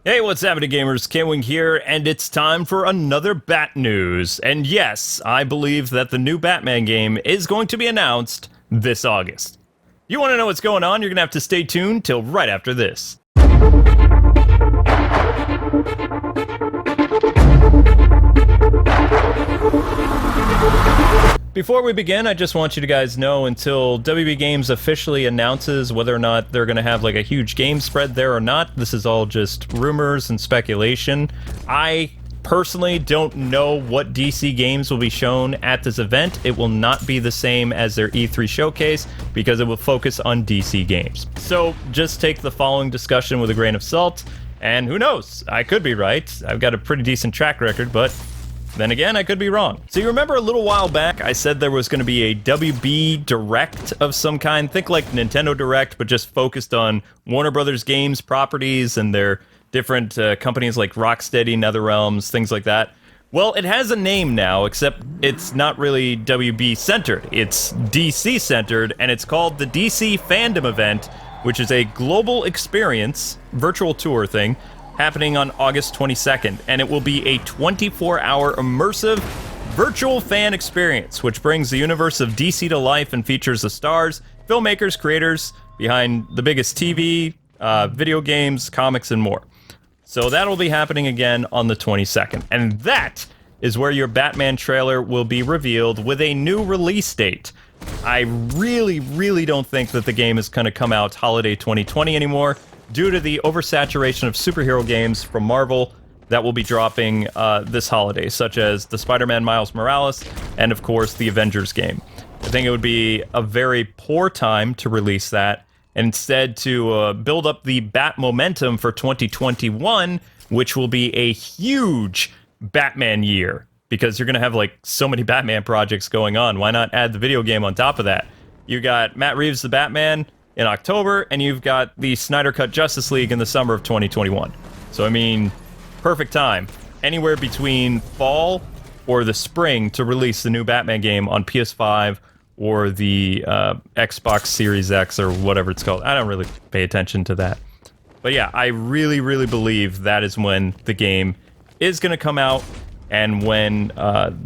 Hey, what's happening, gamers? K-Wing here, and it's time for another Bat News. And yes, I believe that the new Batman game is going to be announced this August. You want to know what's going on? You're going to have to stay tuned till right after this. Before we begin, I just want you to guys know until WB Games officially announces whether or not they're going to have like a huge game spread there or not, this is all just rumors and speculation. I personally don't know what DC games will be shown at this event. It will not be the same as their E3 showcase because it will focus on DC games. So just take the following discussion with a grain of salt, and who knows, I could be right. I've got a pretty decent track record, but then again, I could be wrong. So you remember a little while back, I said there was going to be a WB Direct of some kind. Think like Nintendo Direct, but just focused on Warner Brothers games properties and their different companies like Rocksteady, NetherRealms, things like that. Well, it has a name now, except it's not really WB centered. It's DC centered, and it's called the DC Fandome Event, which is a global experience, virtual tour thing, happening on August 22nd, and it will be a 24-hour immersive virtual fan experience, which brings the universe of DC to life and features the stars, filmmakers, creators behind the biggest TV, video games, comics, and more. So that'll be happening again on the 22nd, and that is where your Batman trailer will be revealed with a new release date. I really don't think that the game is going to come out holiday 2020 anymore, due to the oversaturation of superhero games from Marvel that will be dropping this holiday, such as the Spider-Man Miles Morales, and of course the Avengers game. I think it would be a very poor time to release that, and instead to build up the Bat momentum for 2021, which will be a huge Batman year, because you're going to have like so many Batman projects going on. Why not add the video game on top of that? You got Matt Reeves' The Batman in October, and you've got the Snyder Cut Justice League in the summer of 2021. So, I mean, perfect time. Anywhere between fall or the spring to release the new Batman game on PS5 or the Xbox Series X or whatever it's called. I don't really pay attention to that. But yeah, I really believe that is when the game is going to come out, and when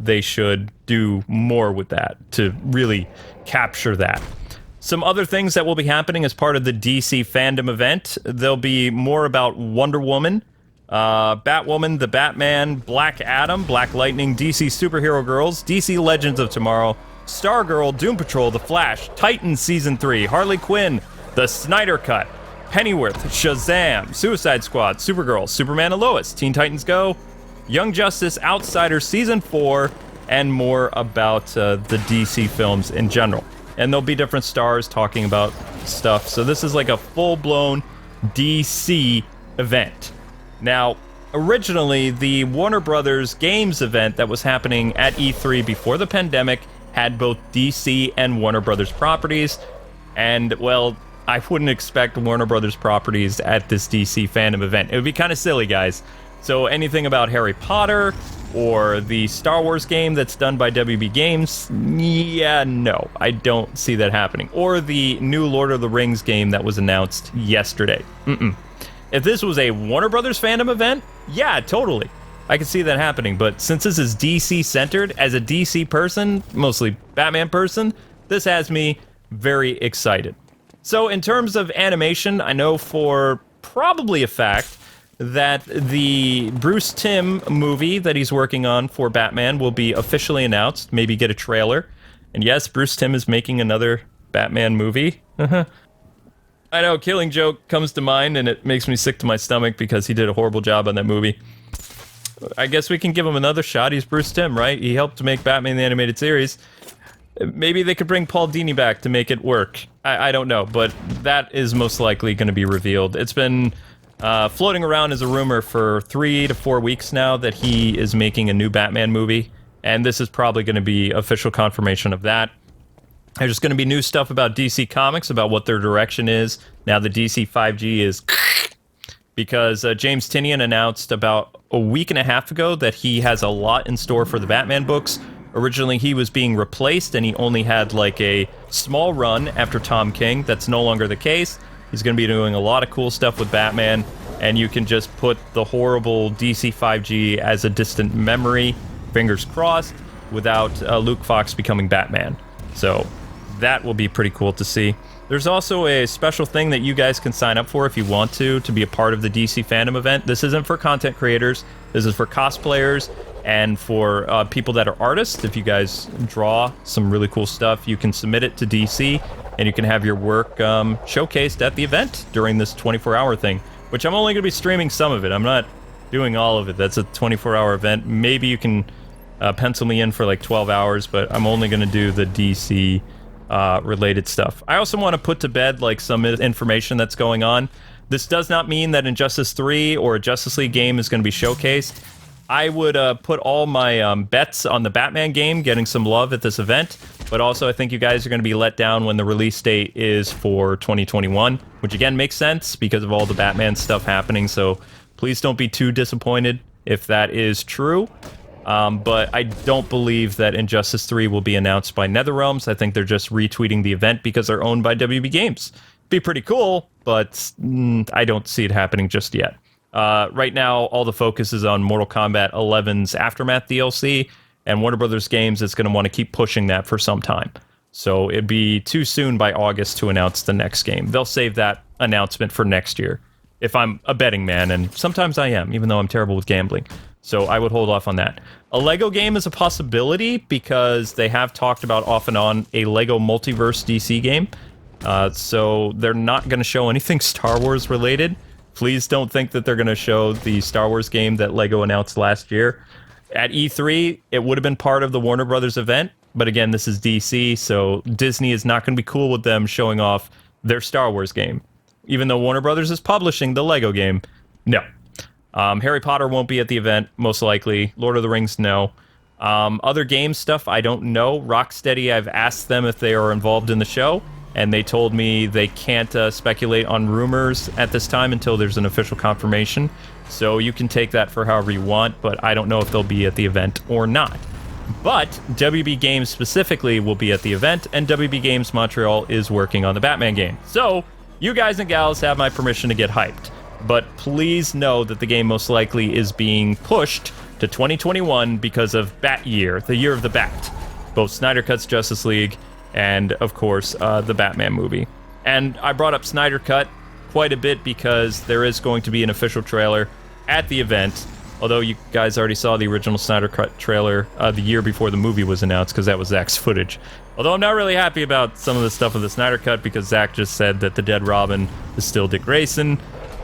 they should do more with that to really capture that. Some other things that will be happening as part of the DC Fandome Event. There'll be more about Wonder Woman, Batwoman, The Batman, Black Adam, Black Lightning, DC Superhero Girls, DC Legends of Tomorrow, Stargirl, Doom Patrol, The Flash, Titans Season 3, Harley Quinn, The Snyder Cut, Pennyworth, Shazam, Suicide Squad, Supergirl, Superman and Lois, Teen Titans Go, Young Justice, Outsiders Season 4, and more about the DC films in general. And there'll be different stars talking about stuff. So this is like a full-blown DC event. Now, originally, the Warner Brothers Games event that was happening at E3 before the pandemic had both DC and Warner Brothers properties. And, well, I wouldn't expect Warner Brothers properties at this DC Fandome event. It would be kind of silly, guys. So anything about Harry Potter or the Star Wars game that's done by WB Games, yeah, no, I don't see that happening. Or the new Lord of the Rings game that was announced yesterday. If this was a Warner Brothers Fandom event, yeah, totally. I could see that happening, but since this is DC-centered, as a DC person, mostly Batman person, this has me very excited. So in terms of animation, I know for probably a fact that the Bruce Timm movie that he's working on for Batman will be officially announced, maybe get a trailer. And yes, Bruce Timm is making another Batman movie. I know, Killing Joke comes to mind, and it makes me sick to my stomach because he did a horrible job on that movie. I guess we can give him another shot. He's Bruce Timm, right? He helped to make Batman the Animated Series. Maybe they could bring Paul Dini back to make it work. I don't know, but that is most likely going to be revealed. It's been floating around as a rumor for 3 to 4 weeks now that he is making a new Batman movie, and this is probably going to be official confirmation of that. There's going to be new stuff about DC Comics, about what their direction is. Now the DC 5G is because James Tynion announced about a week and a half ago that he has a lot in store for the Batman books. Originally, he was being replaced, and he only had like a small run after Tom King. That's no longer the case. He's going to be doing a lot of cool stuff with Batman, and you can just put the horrible DC 5G as a distant memory, fingers crossed, without Luke Fox becoming Batman. So that will be pretty cool to see. There's also a special thing that you guys can sign up for if you want to be a part of the DC Fandome event. This isn't for content creators. This is for cosplayers and for people that are artists. If you guys draw some really cool stuff, you can submit it to DC, and you can have your work showcased at the event during this 24-hour thing, which I'm only going to be streaming some of it. I'm not doing all of it. That's a 24-hour event. Maybe you can pencil me in for like 12 hours, but I'm only going to do the DC related stuff. I also want to put to bed like some information that's going on. This does not mean that Injustice 3 or a Justice League game is going to be showcased. I would put all my bets on the Batman game getting some love at this event, but also I think you guys are going to be let down when the release date is for 2021, which again makes sense because of all the Batman stuff happening, so please don't be too disappointed if that is true. But I don't believe that Injustice 3 will be announced by NetherRealms. I think they're just retweeting the event because they're owned by WB Games. Be pretty cool, but I don't see it happening just yet. Right now, all the focus is on Mortal Kombat 11's Aftermath DLC, and Warner Brothers Games is going to want to keep pushing that for some time. So it'd be too soon by August to announce the next game. They'll save that announcement for next year, if I'm a betting man, and sometimes I am, even though I'm terrible with gambling. So I would hold off on that. A Lego game is a possibility because they have talked about off and on a Lego Multiverse DC game. So they're not going to show anything Star Wars related. Please don't think that they're going to show the Star Wars game that Lego announced last year. At E3, it would have been part of the Warner Brothers event. But again, this is DC, so Disney is not going to be cool with them showing off their Star Wars game. Even though Warner Brothers is publishing the Lego game, no. Harry Potter won't be at the event, most likely. Lord of the Rings, no. Other game stuff, I don't know. Rocksteady, I've asked them if they are involved in the show, and they told me they can't speculate on rumors at this time until there's an official confirmation. So you can take that for however you want, but I don't know if they'll be at the event or not. But WB Games specifically will be at the event, and WB Games Montreal is working on the Batman game. So you guys and gals have my permission to get hyped. But please know that the game most likely is being pushed to 2021 because of Bat Year, the year of the Bat. Both Snyder Cut's Justice League and, of course, the Batman movie. And I brought up Snyder Cut quite a bit because there is going to be an official trailer at the event, although you guys already saw the original Snyder Cut trailer the year before the movie was announced because that was Zack's footage. Although I'm not really happy about some of the stuff of the Snyder Cut because Zack just said that the dead Robin is still Dick Grayson.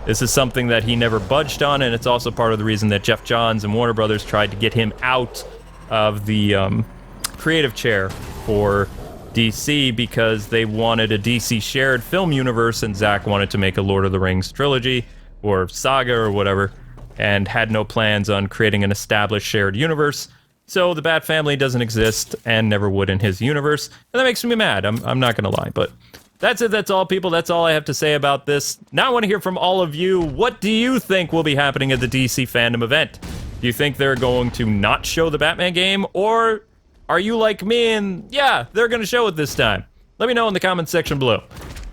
This is something that he never budged on, and it's also part of the reason that Jeff Johns and Warner Brothers tried to get him out of the creative chair for DC because they wanted a DC shared film universe, and Zack wanted to make a Lord of the Rings trilogy or saga or whatever, and had no plans on creating an established shared universe. So the Bat Family doesn't exist and never would in his universe, and that makes me mad. I'm not gonna lie, but that's it. That's all, people. That's all I have to say about this. Now I want to hear from all of you. What do you think will be happening at the DC Fandome event? Do you think they're going to not show the Batman game, or are you like me and, yeah, they're going to show it this time? Let me know in the comments section below.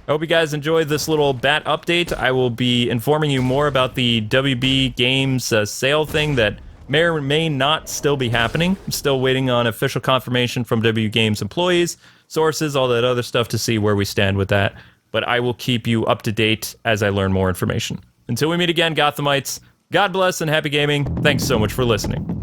I hope you guys enjoyed this little Bat update. I will be informing you more about the WB Games sale thing that may or may not still be happening. I'm still waiting on official confirmation from WB Games employees, sources, all that other stuff to see where we stand with that. But I will keep you up to date as I learn more information. Until we meet again, Gothamites, God bless and happy gaming. Thanks so much for listening.